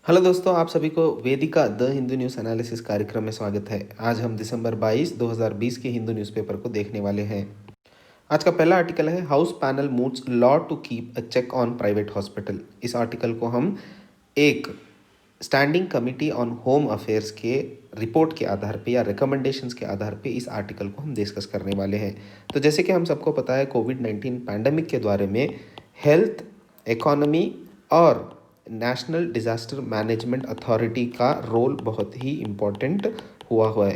Hello दोस्तों, आप सभी को वेदिका द हिंदू न्यूज़ एनालिसिस कार्यक्रम में स्वागत है। आज हम दिसंबर 22, 2020 के हिंदू न्यूज़पेपर को देखने वाले हैं। आज का पहला आर्टिकल है house panel moves law to keep a check on private hospital. इस आर्टिकल को हम एक standing committee on home affairs के रिपोर्ट के आधार पे या रिकमेंडेशंस के आधार पे इस आर्टिकल को हम डिस्कस करने वाले हैं। तो जैसे कि हम सबको पता है, कोविड-19 पैंडमिक के बारे में हेल्थ, इकोनॉमी और नेशनल डिज़ास्टर मैनेजमेंट अथॉरिटी का रोल बहुत ही इम्पोर्टेंट हुआ है।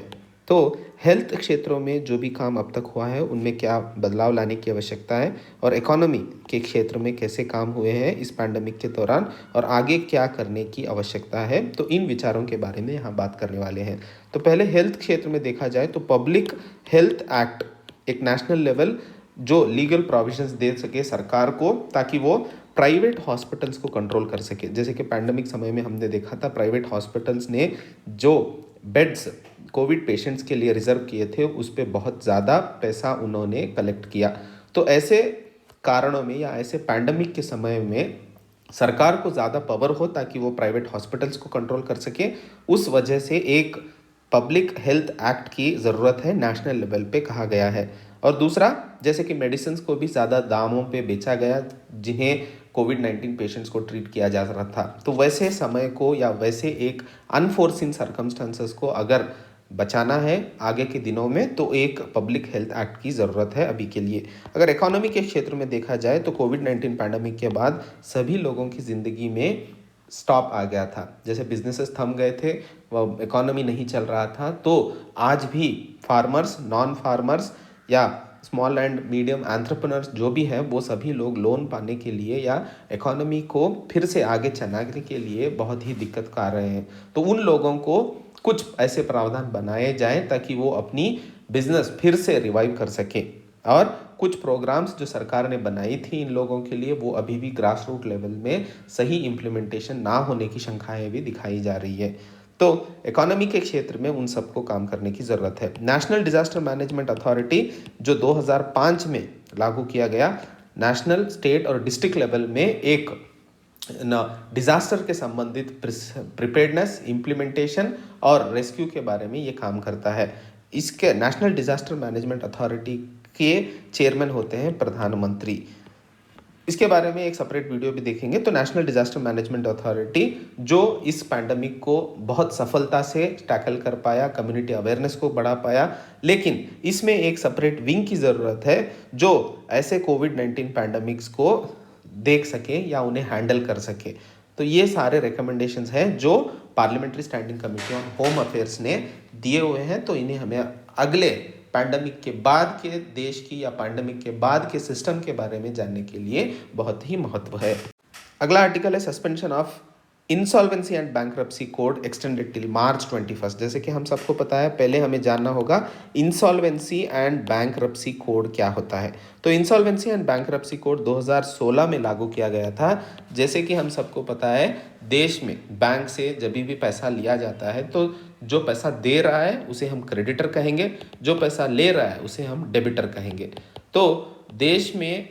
तो हेल्थ क्षेत्रों में जो भी काम अब तक हुआ है उनमें क्या बदलाव लाने की आवश्यकता है और इकोनॉमी के क्षेत्र में कैसे काम हुए हैं इस पैंडमिक के दौरान और आगे क्या करने की आवश्यकता है, तो इन विचारों के बारे में यहाँ बात करने वाले हैं। तो पहले हेल्थ क्षेत्र में देखा जाए तो पब्लिक हेल्थ एक्ट एक नेशनल लेवल जो लीगल प्रोविजंस दे सके सरकार को, ताकि वो प्राइवेट हॉस्पिटल्स को कंट्रोल कर सके। जैसे कि पैंडमिक समय में हमने देखा था, प्राइवेट हॉस्पिटल्स ने जो बेड्स कोविड पेशेंट्स के लिए रिजर्व किए थे उस पर बहुत ज़्यादा पैसा उन्होंने कलेक्ट किया। तो ऐसे कारणों में या ऐसे पैंडमिक के समय में सरकार को ज़्यादा पावर हो ताकि वो प्राइवेट हॉस्पिटल्स को कंट्रोल कर सके, उस वजह से एक पब्लिक हेल्थ एक्ट की ज़रूरत है, नेशनल लेवल पे कहा गया है। और दूसरा, जैसे कि मेडिसिन को भी ज़्यादा दामों पे बेचा गया जिन्हें कोविड-19 पेशेंट्स को ट्रीट किया जा रहा था, तो वैसे समय को या वैसे एक अनफोर्सिन सर्कमस्टांसेस को अगर बचाना है आगे के दिनों में, तो एक पब्लिक हेल्थ एक्ट की ज़रूरत है अभी के लिए। अगर इकोनॉमी के क्षेत्र में देखा जाए तो कोविड-19 पैंडमिक के बाद सभी लोगों की ज़िंदगी में स्टॉप आ गया था। जैसे बिजनेसेस थम गए थे, वह इकोनॉमी नहीं चल रहा था, तो आज भी फार्मर्स, नॉन फार्मर्स या स्मॉल एंड मीडियम एंटरप्रेन्योर्स जो भी हैं, वो सभी लोग लोन पाने के लिए या इकोनॉमी को फिर से आगे चलाने के लिए बहुत ही दिक्कत कर रहे हैं। तो उन लोगों को कुछ ऐसे प्रावधान बनाए जाएं ताकि वो अपनी बिजनेस फिर से रिवाइव कर सकें। और कुछ प्रोग्राम्स जो सरकार ने बनाई थी इन लोगों के लिए, वो अभी भी ग्रास रूट लेवल में सही इम्प्लीमेंटेशन ना होने की शंकाएं भी दिखाई जा रही है। तो इकोनॉमी के क्षेत्र में उन सबको काम करने की ज़रूरत है। नेशनल डिजास्टर मैनेजमेंट अथॉरिटी जो 2005 में लागू किया गया, नेशनल, स्टेट और डिस्ट्रिक्ट लेवल में एक डिजास्टर के संबंधित प्रिपेयर्डनेस, इम्प्लीमेंटेशन और रेस्क्यू के बारे में ये काम करता है। इसके नेशनल डिजास्टर मैनेजमेंट अथॉरिटी के चेयरमैन होते हैं प्रधानमंत्री। इसके बारे में एक सेपरेट वीडियो भी देखेंगे। तो नेशनल डिजास्टर मैनेजमेंट अथॉरिटी जो इस पैंडमिक को बहुत सफलता से टैकल कर पाया, कम्युनिटी अवेयरनेस को बढ़ा पाया, लेकिन इसमें एक सेपरेट विंग की ज़रूरत है जो ऐसे कोविड-19 पैंडमिक्स को देख सके या उन्हें हैंडल कर सके। तो ये सारे रिकमेंडेशंस हैं जो parliamentary standing committee on home affairs ने दिए हुए हैं। तो इन्हें हमें अगले पैंडमिक के बाद के देश की या पैंडमिक के बाद के सिस्टम के बारे में जानने के लिए बहुत ही महत्व है। अगला आर्टिकल है suspension of insolvency and bankruptcy code extended till March 21। जैसे कि हम सबको पता है, पहले हमें जानना होगा इंसॉल्वेंसी एंड बैंक्रप्सी कोड क्या होता है। तो इंसॉल्वेंसी एंड बैंक्रप्सी कोड 2016 में लागू किया गया था। जैसे कि हम सबको पता है, देश में बैंक से जब भी पैसा लिया जाता है तो जो पैसा दे रहा है उसे हम क्रेडिटर कहेंगे, जो पैसा ले रहा है उसे हम डेबिटर कहेंगे। तो देश में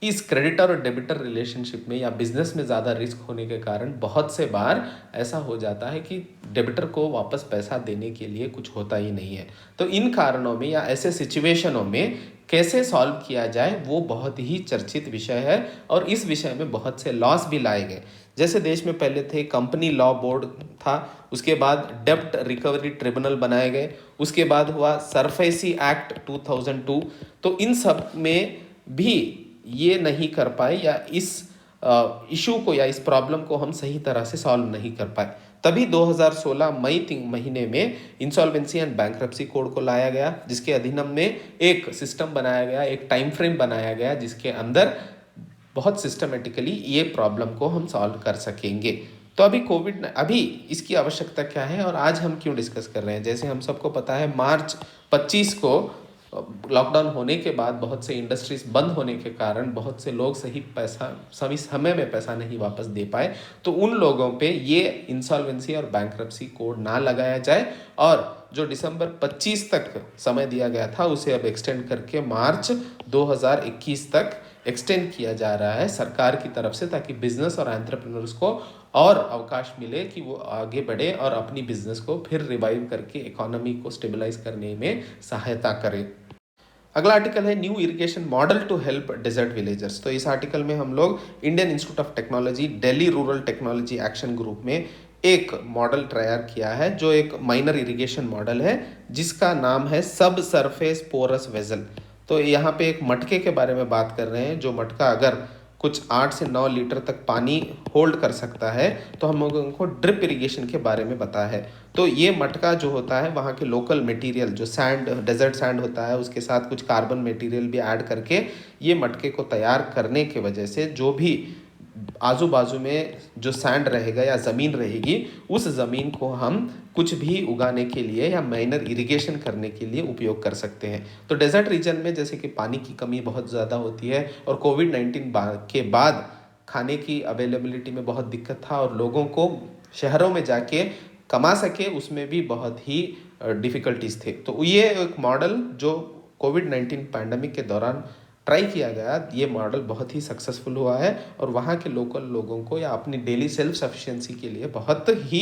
इस क्रेडिटर और डेबिटर रिलेशनशिप में या बिजनेस में ज़्यादा रिस्क होने के कारण बहुत से बार ऐसा हो जाता है कि डेबिटर को वापस पैसा देने के लिए कुछ होता ही नहीं है। तो इन कारणों में या ऐसे सिचुएशनों में कैसे सॉल्व किया जाए वो बहुत ही चर्चित विषय है और इस विषय में बहुत से लॉस भी लाए गए। जैसे देश में पहले थे कंपनी लॉ बोर्ड था, उसके बाद डेब्ट रिकवरी ट्रिब्यूनल बनाए गए, उसके बाद हुआ सरफेसी एक्ट 2002। तो इन सब में भी ये नहीं कर पाए या इस इशू को या इस प्रॉब्लम को हम सही तरह से सॉल्व नहीं कर पाए। तभी 2016 मई महीने में इंसॉल्वेंसी एंड बैंक्रप्सी कोड को लाया गया, जिसके अधिनियम में एक सिस्टम बनाया गया, एक टाइम फ्रेम बनाया गया जिसके अंदर बहुत सिस्टमेटिकली ये प्रॉब्लम को हम सॉल्व कर सकेंगे। तो अभी इसकी आवश्यकता क्या है और आज हम क्यों डिस्कस कर रहे हैं। जैसे हम सबको पता है, मार्च 25 को लॉकडाउन होने के बाद बहुत से इंडस्ट्रीज बंद होने के कारण बहुत से लोग सही समय में पैसा नहीं वापस दे पाए। तो उन लोगों पे ये इंसॉल्वेंसी और बैंक्रप्सी कोड ना लगाया जाए और जो दिसंबर 25 तक समय दिया गया था उसे अब एक्सटेंड करके मार्च 2021 तक एक्सटेंड किया जा रहा है सरकार की तरफ से, ताकि बिजनेस और एंटरप्रेन्योर्स को और अवकाश मिले कि वो आगे बढ़े और अपनी बिजनेस को फिर रिवाइव करके इकोनॉमी को स्टेबलाइज करने में सहायता करे। अगला आर्टिकल है new irrigation model to help desert villagers. तो इस आर्टिकल में हम लोग Indian institute of technology Delhi rural technology action group में एक मॉडल तैयार किया है जो एक माइनर इरिगेशन मॉडल है जिसका नाम है सब सरफेस पोरस वेजल। तो यहाँ पे एक मटके के बारे में बात कर रहे हैं जो मटका अगर कुछ 8 से 9 लीटर तक पानी होल्ड कर सकता है, तो हम लोगों को ड्रिप इरिगेशन के बारे में बताया है। तो ये मटका जो होता है वहाँ के लोकल मटेरियल जो सैंड डेजर्ट सैंड होता है उसके साथ कुछ कार्बन मटेरियल भी ऐड करके ये मटके को तैयार करने के वजह से जो भी आजू बाजू में जो सैंड रहेगा या ज़मीन रहेगी उस ज़मीन को हम कुछ भी उगाने के लिए या माइनर इरिगेशन करने के लिए उपयोग कर सकते हैं। तो डेजर्ट रीजन में जैसे कि पानी की कमी बहुत ज़्यादा होती है और कोविड-19 के बाद खाने की अवेलेबिलिटी में बहुत दिक्कत था और लोगों को शहरों में जाके कमा सके उसमें भी बहुत ही डिफ़िकल्टीज थे। तो ये एक मॉडल जो कोविड-19 पैंडमिक के दौरान ट्राई किया गया, ये मॉडल बहुत ही सक्सेसफुल हुआ है और वहाँ के लोकल लोगों को या अपनी डेली सेल्फ सफिशिएंसी के लिए बहुत ही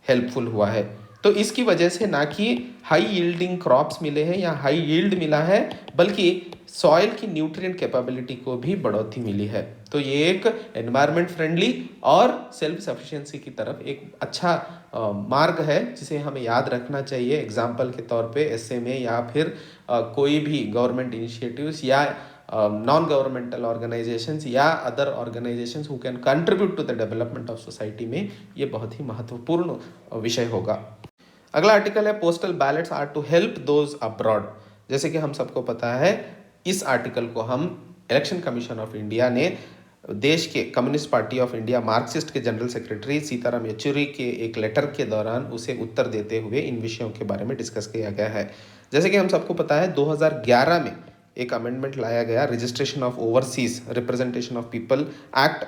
हेल्पफुल हुआ है। तो इसकी वजह से ना कि हाई यील्डिंग क्रॉप्स मिले हैं या हाई यील्ड मिला है, बल्कि सॉइल की न्यूट्रिएंट कैपेबिलिटी को भी बढ़ोतरी मिली है। तो ये एक एनवायरनमेंट फ्रेंडली और सेल्फ सफिशिएंसी की तरफ एक अच्छा मार्ग है जिसे हमें याद रखना चाहिए। एग्जाम्पल के तौर पे एसएमए या फिर कोई भी गवर्नमेंट इनिशिएटिव्स या नॉन गवर्नमेंटल ऑर्गेनाइजेशंस या other organisations who can contribute to the development of society में ये बहुत ही महत्वपूर्ण विषय होगा। अगला आर्टिकल है postal ballots are to help those abroad. जैसे कि हम सबको पता है इस आर्टिकल को हम इलेक्शन कमीशन ऑफ इंडिया ने देश के communist party of India Marxist के जनरल सेक्रेटरी सीताराम येचुरी के एक लेटर के दौरान उसे उत्तर देते हुए इन विषयों के बारे में डिस्कस किया गया है। जैसे कि हम सबको पता है 2011 में एक अमेंडमेंट लाया गया registration of overseas representation of people act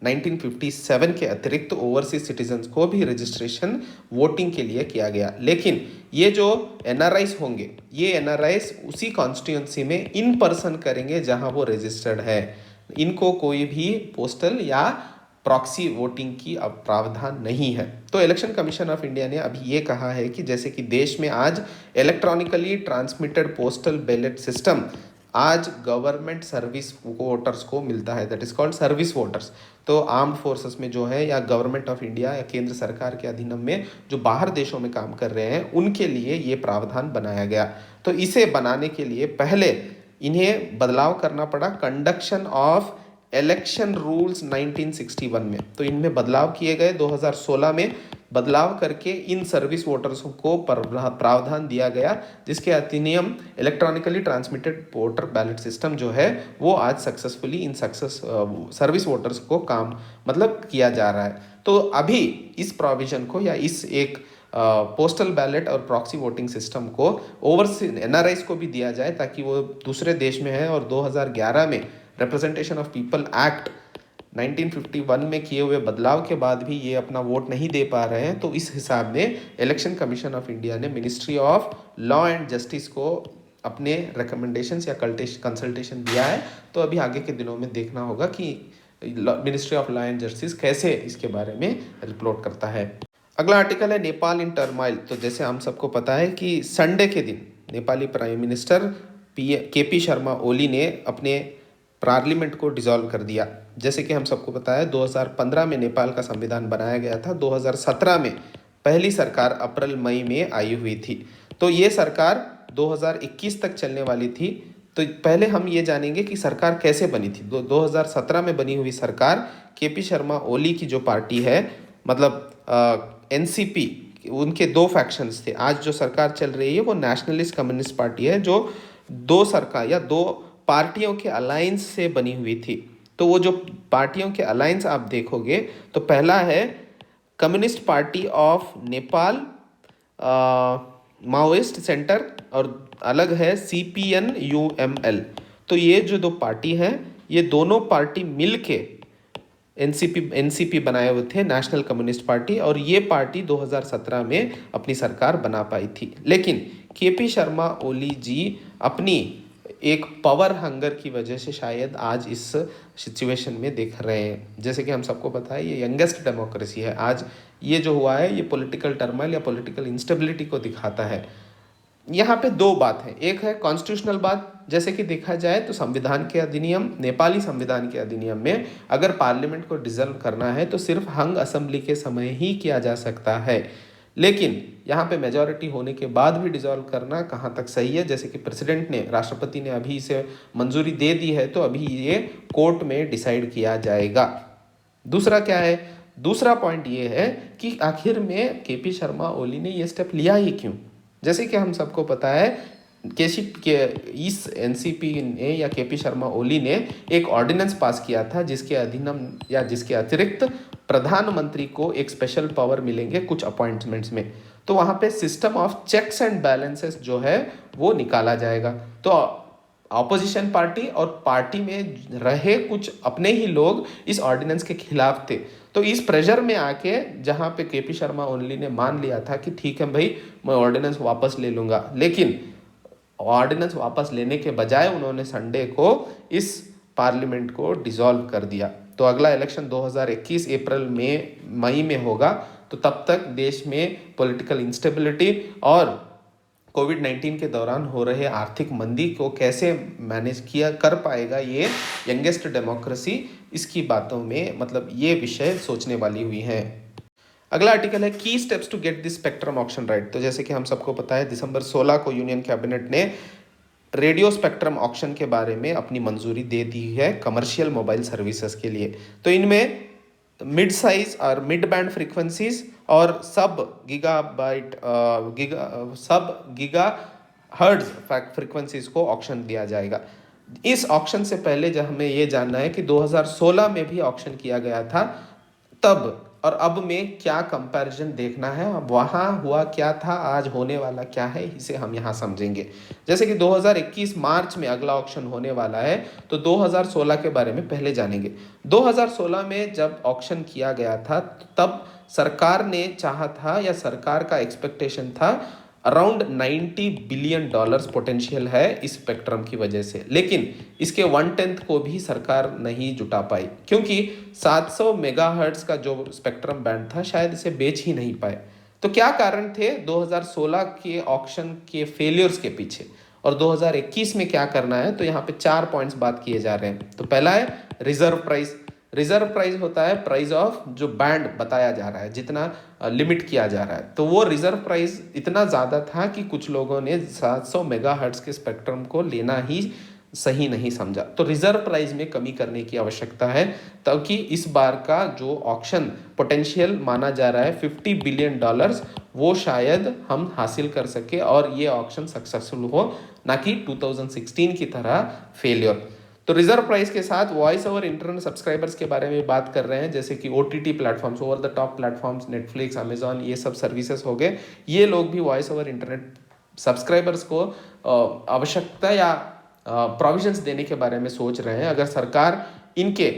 1957 के अतिरिक्त ओवरसीज सिटीजन्स को भी रजिस्ट्रेशन वोटिंग के लिए किया गया। लेकिन ये जो एनआरआईज होंगे ये एनआरआईज उसी कॉन्स्टिट्यूंसी में इन पर्सन करेंगे जहां वो रजिस्टर्ड है। इनको कोई भी पोस्टल या प्रॉक्सी वोटिंग की अब प्रावधान नहीं है। तो इलेक्शन कमीशन ऑफ इंडिया ने अभी ये कहा है कि जैसे कि देश में आज electronically transmitted postal ballot system आज गवर्नमेंट सर्विस वोटर्स को मिलता है, that is called service voters. तो आर्म्ड फोर्सेस में जो है या गवर्नमेंट ऑफ इंडिया या केंद्र सरकार के अधीन में जो बाहर देशों में काम कर रहे हैं उनके लिए ये प्रावधान बनाया गया। तो इसे बनाने के लिए पहले इन्हें बदलाव करना पड़ा कंडक्शन ऑफ इलेक्शन रूल्स 1961 में। तो इनमें बदलाव किए गए 2016 में बदलाव करके इन सर्विस वोटर्स को प्रावधान दिया गया जिसके अधिनियम electronically transmitted voter ballot system जो है वो आज सक्सेसफुली इन सर्विस वोटर्स को काम मतलब किया जा रहा है। तो अभी इस प्रोविजन को या इस एक पोस्टल बैलेट और प्रॉक्सी वोटिंग सिस्टम को ओवरसीज एनआरआईज को भी दिया जाए ताकि वो दूसरे देश में है और 2011 में रिप्रेजेंटेशन ऑफ पीपल एक्ट 1951 में किए हुए बदलाव के बाद भी ये अपना वोट नहीं दे पा रहे हैं। तो इस हिसाब में इलेक्शन कमीशन ऑफ इंडिया ने ministry of law and justice को अपने रिकमेंडेशंस या कंसल्टेशन दिया है। तो अभी आगे के दिनों में देखना होगा कि ministry of law and justice कैसे इसके बारे में रिपोर्ट करता है। अगला आर्टिकल है नेपाल इन टर्मोइल। तो जैसे हम सबको पता है कि संडे के दिन Nepali prime minister K P Sharma Oli ने अपने पार्लियामेंट को डिसॉल्व कर दिया। जैसे कि हम सबको पता है 2015 में नेपाल का संविधान बनाया गया था। 2017 में पहली सरकार अप्रैल मई में आई हुई थी। तो ये सरकार 2021 तक चलने वाली थी। तो पहले हम ये जानेंगे कि सरकार कैसे बनी थी। 2017 में बनी हुई सरकार केपी शर्मा ओली की जो पार्टी है मतलब एनसीपी उनके दो फैक्शंस थे। आज जो सरकार चल रही है वो नेशनलिस्ट कम्युनिस्ट पार्टी है जो दो सरकार या दो पार्टियों के अलायंस से बनी हुई थी। तो वो जो पार्टियों के अलायंस आप देखोगे तो पहला है communist party of Nepal Maoist centre और अलग है सीपीएन यूएमएल। तो ये जो दो पार्टी हैं ये दोनों पार्टी मिलके एनसीपी बनाए हुए थे, नेशनल कम्युनिस्ट पार्टी, और ये पार्टी 2017 में अपनी सरकार बना पाई थी। लेकिन केपी शर्मा ओली जी अपनी एक पावर हंगर की वजह से शायद आज इस सिचुएशन में देख रहे हैं। जैसे कि हम सबको पता है ये यंगेस्ट डेमोक्रेसी है। आज ये जो हुआ है ये पॉलिटिकल टर्मोइल या पॉलिटिकल इंस्टेबिलिटी को दिखाता है। यहाँ पे दो बात है, एक है कॉन्स्टिट्यूशनल बात। जैसे कि देखा जाए तो संविधान के अधिनियम, नेपाली संविधान के अधिनियम में अगर पार्लियामेंट को डिसॉल्व करना है तो सिर्फ हंग असेंबली के समय ही किया जा सकता है। लेकिन यहाँ पे मेजॉरिटी होने के बाद भी डिसॉल्व करना कहाँ तक सही है? जैसे कि प्रेसिडेंट ने, राष्ट्रपति ने अभी इसे मंजूरी दे दी है, तो अभी ये कोर्ट में डिसाइड किया जाएगा। दूसरा क्या है? दूसरा पॉइंट ये है कि आखिर में केपी शर्मा ओली ने ये स्टेप लिया ही क्यों? जैसे कि हम सबको पता है इस एनसीपी ने या केपी शर्मा ओली ने एक ऑर्डिनेंस पास किया था जिसके अधीनम या जिसके अतिरिक्त प्रधानमंत्री को एक स्पेशल पावर मिलेंगे कुछ अपॉइंटमेंट्स में। तो वहाँ पे system of checks and balances जो है वो निकाला जाएगा। तो ऑपोजिशन पार्टी और पार्टी में रहे कुछ अपने ही लोग इस ऑर्डिनेंस के खिलाफ थे। तो इस प्रेशर में आके जहाँ पे केपी शर्मा ओली ने मान लिया था कि ठीक है भाई, मैं ऑर्डिनेंस वापस ले लूँगा, लेकिन ऑर्डिनेंस वापस लेने के बजाय उन्होंने संडे को इस पार्लियामेंट को डिसॉल्व कर दिया। तो अगला इलेक्शन 2021 अप्रैल में मई में होगा। तो तब तक देश में पॉलिटिकल इंस्टेबिलिटी और कोविड-19 के दौरान हो रहे आर्थिक मंदी को कैसे मैनेज किया कर पाएगा ये यंगेस्ट डेमोक्रेसी, इसकी बातों में मतलब ये विषय सोचने वाली हुई है। अगला आर्टिकल है key steps to get this spectrum auction right. तो जैसे कि हम सबको पता है दिसंबर 16 को यूनियन कैबिनेट ने रेडियो स्पेक्ट्रम ऑक्शन के बारे में अपनी मंजूरी दे दी है कमर्शियल मोबाइल सर्विसेज के लिए। तो इनमें मिड साइज और मिड बैंड फ्रीक्वेंसीज और सब गीगा हर्ट्ज फ्रीक्वेंसीज को ऑक्शन दिया जाएगा। इस ऑक्शन से पहले जब हमें ये जानना है कि 2016 में भी ऑक्शन किया गया था, तब और अब में क्या कंपैरिजन देखना है, वहाँ हुआ क्या था, आज होने वाला क्या है, इसे हम यहाँ समझेंगे। जैसे कि 2021 मार्च में अगला ऑक्शन होने वाला है, तो 2016 के बारे में पहले जानेंगे। 2016 में जब ऑक्शन किया गया था तब सरकार ने चाहा था या सरकार का एक्सपेक्टेशन था अराउंड $90 बिलियन पोटेंशियल है इस स्पेक्ट्रम की वजह से, लेकिन इसके 1/10 को भी सरकार नहीं जुटा पाई क्योंकि 700 मेगाहर्ट्ज का जो स्पेक्ट्रम बैंड था शायद इसे बेच ही नहीं पाए। तो क्या कारण थे 2016 के ऑक्शन के फेलियर्स के पीछे और 2021 में क्या करना है? तो यहाँ पे 4 पॉइंट्स बात किए जा रहे हैं। तो पहला है रिजर्व प्राइस। रिजर्व प्राइस होता है प्राइस ऑफ जो बैंड बताया जा रहा है, जितना लिमिट किया जा रहा है। तो वो रिजर्व प्राइस इतना ज़्यादा था कि कुछ लोगों ने 700 मेगाहर्ट्ज के स्पेक्ट्रम को लेना ही सही नहीं समझा। तो रिजर्व प्राइस में कमी करने की आवश्यकता है ताकि इस बार का जो ऑक्शन पोटेंशियल माना जा रहा है $50 बिलियन, वो शायद हम हासिल कर सके और ये ऑक्शन सक्सेसफुल हो, ना कि 2016 की तरह फेलियर। तो रिजर्व प्राइस के साथ वॉइस ओवर इंटरनेट सब्सक्राइबर्स के बारे में बात कर रहे हैं, जैसे कि OTT platforms, over the top platforms, Netflix, Amazon, ये सब सर्विसेज हो गए। ये लोग भी वॉइस ओवर इंटरनेट सब्सक्राइबर्स को आवश्यकता या प्रोविजंस देने के बारे में सोच रहे हैं। अगर सरकार इनके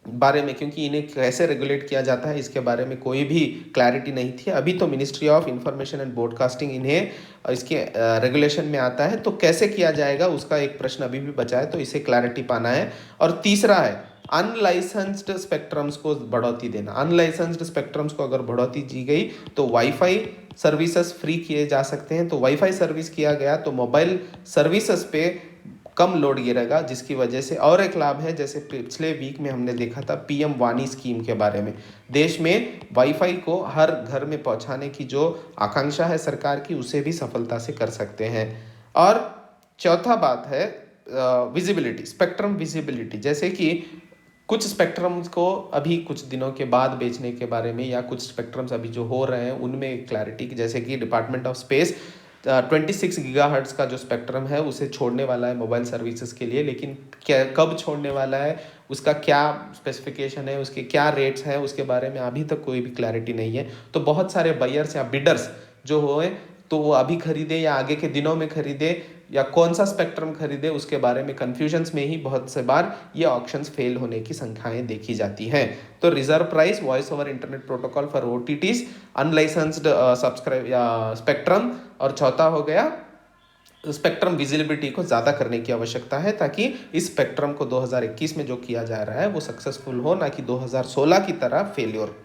बारे में, क्योंकि इन्हें कैसे रेगुलेट किया जाता है इसके बारे में कोई भी क्लैरिटी नहीं थी, अभी तो ministry of information and broadcasting इन्हें इसके रेगुलेशन में आता है, तो कैसे किया जाएगा उसका एक प्रश्न अभी भी बचा है, तो इसे क्लैरिटी पाना है। और तीसरा है अनलाइसेंस्ड स्पेक्ट्रम्स को बढ़ोतरी देना। अनलाइसेंस्ड स्पेक्ट्रम्स को अगर बढ़ोतरी दी गई तो वाईफाई सर्विसेज फ्री किए जा सकते हैं। तो वाईफाई सर्विस किया गया तो मोबाइल सर्विसेज पे कम लोड गिरेगा, जिसकी वजह से और एक लाभ है, जैसे पिछले वीक में हमने देखा था PM वाणी स्कीम के बारे में। देश में वाईफाई को हर घर में पहुंचाने की जो आकांक्षा है सरकार की, उसे भी सफलता से कर सकते हैं। और चौथा बात है विजिबिलिटी, स्पेक्ट्रम विजिबिलिटी। जैसे कि कुछ स्पेक्ट्रम्स को अभी कुछ दिनों के बाद बेचने के बारे में, या कुछ स्पेक्ट्रम्स अभी जो हो रहे हैं उनमें क्लैरिटी, जैसे कि डिपार्टमेंट ऑफ स्पेस 26 गीगाहर्ट्ज का जो स्पेक्ट्रम है उसे छोड़ने वाला है मोबाइल सर्विसेज के लिए, लेकिन क्या कब छोड़ने वाला है, उसका क्या स्पेसिफिकेशन है, उसके क्या रेट्स हैं, उसके बारे में अभी तक कोई भी क्लैरिटी नहीं है। तो बहुत सारे बायर्स या बिडर्स जो होए तो वो अभी खरीदे या आगे के दिनों में खरीदे या कौन सा स्पेक्ट्रम खरीदे, उसके बारे में कन्फ्यूजन्स में ही बहुत से बार ये ऑक्शंस फेल होने की संख्याएं देखी जाती हैं। तो reserve price, voice over internet protocol for OTTs, unlicensed subscribe या स्पेक्ट्रम, और चौथा हो गया स्पेक्ट्रम विजिबिलिटी को ज़्यादा करने की आवश्यकता है, ताकि इस स्पेक्ट्रम को 2021 में जो किया जा रहा है वो सक्सेसफुल हो, ना कि 2016 की तरह फेल्योर।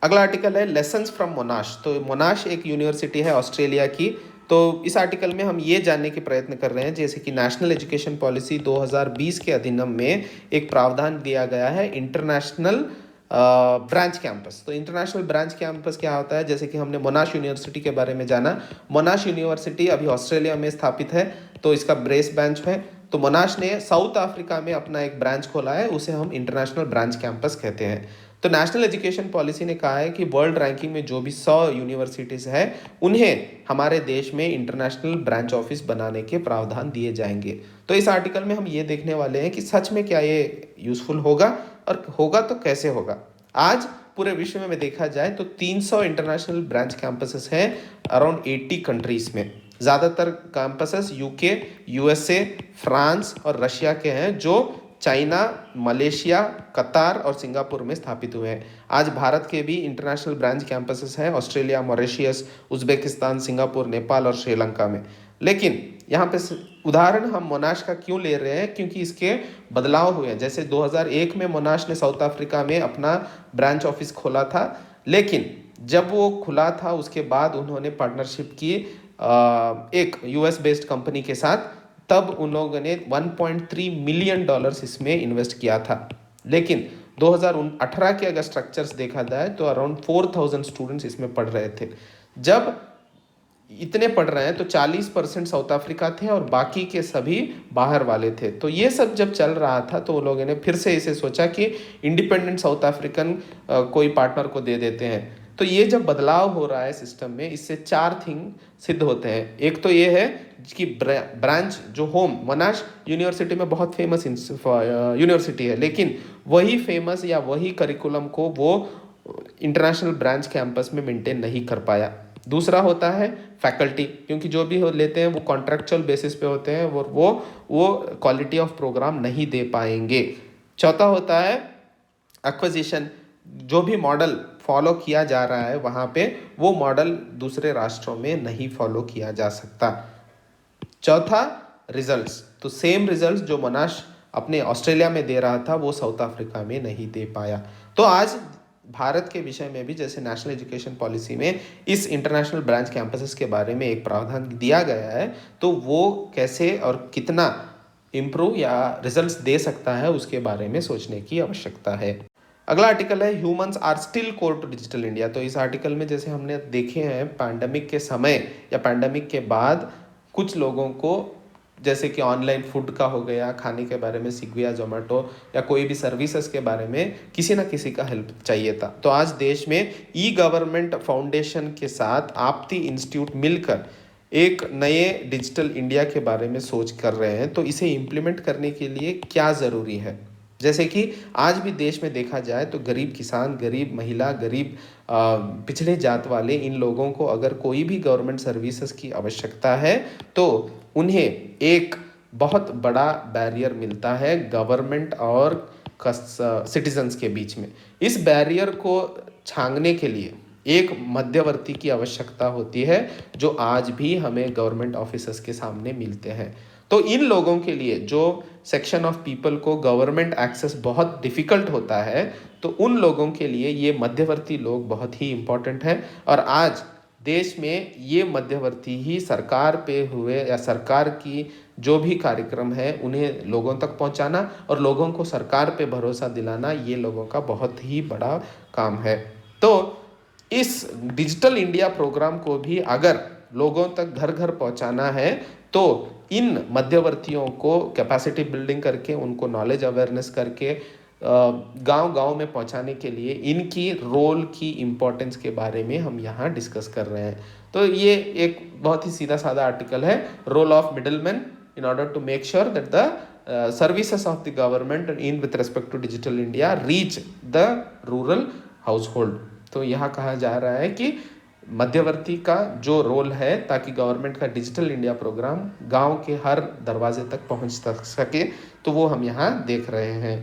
अगला आर्टिकल है लेसन्स फ्रॉम मोनाश। तो मोनाश एक यूनिवर्सिटी है ऑस्ट्रेलिया की। तो इस आर्टिकल में हम ये जानने के प्रयत्न कर रहे हैं, जैसे कि नेशनल एजुकेशन पॉलिसी 2020 के अधिनियम में एक प्रावधान दिया गया है इंटरनेशनल ब्रांच कैंपस। तो इंटरनेशनल ब्रांच कैंपस क्या होता है, जैसे कि हमने मोनाश यूनिवर्सिटी के बारे में जाना। मोनाश यूनिवर्सिटी अभी ऑस्ट्रेलिया में स्थापित है, तो इसका ब्रेस ब्रांच है। तो मोनाश ने साउथ अफ्रीका में अपना एक ब्रांच खोला है, उसे हम इंटरनेशनल ब्रांच कैंपस कहते हैं। तो नेशनल एजुकेशन पॉलिसी ने कहा है कि वर्ल्ड रैंकिंग में जो भी 100 यूनिवर्सिटीज़ है, उन्हें हमारे देश में इंटरनेशनल ब्रांच ऑफिस बनाने के प्रावधान दिए जाएंगे। तो इस आर्टिकल में हम ये देखने वाले हैं कि सच में क्या ये यूज़फुल होगा, और होगा तो कैसे होगा। आज पूरे विश्व में देखा जाए तो 300 इंटरनेशनल ब्रांच कैंपसेस हैं अराउंड 80 कंट्रीज़ में। ज़्यादातर कैंपसेस यूके, यूएसए, फ्रांस और रशिया के हैं, जो चाइना, मलेशिया, कतार और सिंगापुर में स्थापित हुए हैं। आज भारत के भी इंटरनेशनल ब्रांच कैंपसेस हैं Australia, Mauritius, Uzbekistan, Singapore, Nepal और श्रीलंका में। लेकिन यहाँ पे उदाहरण हम मोनाश का क्यों ले रहे हैं, क्योंकि इसके बदलाव हुए हैं। जैसे 2001 में मोनाश ने साउथ अफ्रीका में अपना ब्रांच ऑफिस खोला था, लेकिन जब वो खुला था उसके बाद उन्होंने पार्टनरशिप की एक यूएस बेस्ड कंपनी के साथ। तब उन लोगों ने 1.3 मिलियन डॉलर्स इसमें इन्वेस्ट किया था। लेकिन 2018 के अगर स्ट्रक्चर्स देखा जाए तो अराउंड 4000 स्टूडेंट्स इसमें पढ़ रहे थे। जब इतने पढ़ रहे हैं तो 40% साउथ अफ्रीका थे और बाकी के सभी बाहर वाले थे। तो ये सब जब चल रहा था तो वो लोगों ने फिर से इसे सोचा कि इंडिपेंडेंट साउथ अफ्रीकन कोई पार्टनर को दे देते हैं। तो ये जब बदलाव हो रहा है सिस्टम में, इससे 4 थिंग सिद्ध होते हैं। एक तो ये है कि ब्रांच जो होम मोनाश यूनिवर्सिटी में बहुत फेमस यूनिवर्सिटी है, लेकिन वही फेमस या वही करिकुलम को वो इंटरनेशनल ब्रांच कैंपस में मेंटेन नहीं कर पाया। दूसरा होता है फैकल्टी, क्योंकि जो भी लेते हैं वो कॉन्ट्रेक्चुअल बेसिस पे होते हैं, वो क्वालिटी ऑफ प्रोग्राम नहीं दे पाएंगे। चौथा होता है एक्विजिशन, जो भी मॉडल फॉलो किया जा रहा है वहाँ पे वो मॉडल दूसरे राष्ट्रों में नहीं फॉलो किया जा सकता। चौथा रिजल्ट्स, तो सेम रिजल्ट्स जो मोनाश अपने ऑस्ट्रेलिया में दे रहा था वो साउथ अफ्रीका में नहीं दे पाया। तो आज भारत के विषय में भी जैसे नेशनल एजुकेशन पॉलिसी में इस इंटरनेशनल ब्रांच कैंपसेस के बारे में एक प्रावधान दिया गया है, तो वो कैसे और कितना इम्प्रूव या रिजल्ट्स दे सकता है उसके बारे में सोचने की आवश्यकता है। अगला आर्टिकल है humans are still core to digital India. तो इस आर्टिकल में जैसे हमने देखे हैं पैंडेमिक के समय या पैंडेमिक के बाद कुछ लोगों को, जैसे कि ऑनलाइन फूड का हो गया, खाने के बारे में स्विगी या जोमेटो या कोई भी सर्विसेज के बारे में किसी ना किसी का हेल्प चाहिए था। तो आज देश में ई गवर्नमेंट फाउंडेशन के साथ आपती इंस्टीट्यूट मिलकर एक नए डिजिटल इंडिया के बारे में सोच कर रहे हैं। तो इसे इम्प्लीमेंट करने के लिए क्या ज़रूरी है, जैसे कि आज भी देश में देखा जाए तो गरीब किसान, गरीब महिला, गरीब पिछड़े जात वाले, इन लोगों को अगर कोई भी गवर्नमेंट सर्विसेज की आवश्यकता है तो उन्हें एक बहुत बड़ा बैरियर मिलता है गवर्नमेंट और सिटीजन्स के बीच में। इस बैरियर को छांगने के लिए एक मध्यवर्ती की आवश्यकता होती है, जो आज भी हमें गवर्नमेंट ऑफिसर्स के सामने मिलते हैं। तो इन लोगों के लिए, जो सेक्शन ऑफ पीपल को गवर्नमेंट एक्सेस बहुत डिफ़िकल्ट होता है, तो उन लोगों के लिए ये मध्यवर्ती लोग बहुत ही इम्पोर्टेंट हैं। और आज देश में ये मध्यवर्ती ही सरकार पे हुए या सरकार की जो भी कार्यक्रम है उन्हें लोगों तक पहुंचाना और लोगों को सरकार पे भरोसा दिलाना, ये लोगों का बहुत ही बड़ा काम है। तो इस डिजिटल इंडिया प्रोग्राम को भी अगर लोगों तक घर घर पहुंचाना है तो इन मध्यवर्तियों को कैपेसिटी बिल्डिंग करके, उनको नॉलेज अवेयरनेस करके गांव-गांव में पहुंचाने के लिए इनकी रोल की इम्पोर्टेंस के बारे में हम यहाँ डिस्कस कर रहे हैं। तो ये एक बहुत ही सीधा साधा आर्टिकल है, role of middleman in order to make sure that the services of the government in with respect to digital India reach the rural household। तो यहाँ कहा जा रहा है कि मध्यवर्ती का जो रोल है, ताकि गवर्नमेंट का डिजिटल इंडिया प्रोग्राम गांव के हर दरवाजे तक पहुंच सके, तो वो हम यहाँ देख रहे हैं।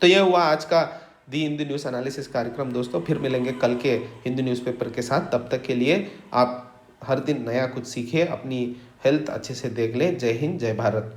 तो ये हुआ आज का दी हिंदू न्यूज़ एनालिसिस कार्यक्रम। दोस्तों फिर मिलेंगे कल के हिंदू न्यूज़पेपर के साथ। तब तक के लिए आप हर दिन नया कुछ सीखें, अपनी हेल्थ अच्छे से देख ले। जय हिंद, जय भारत।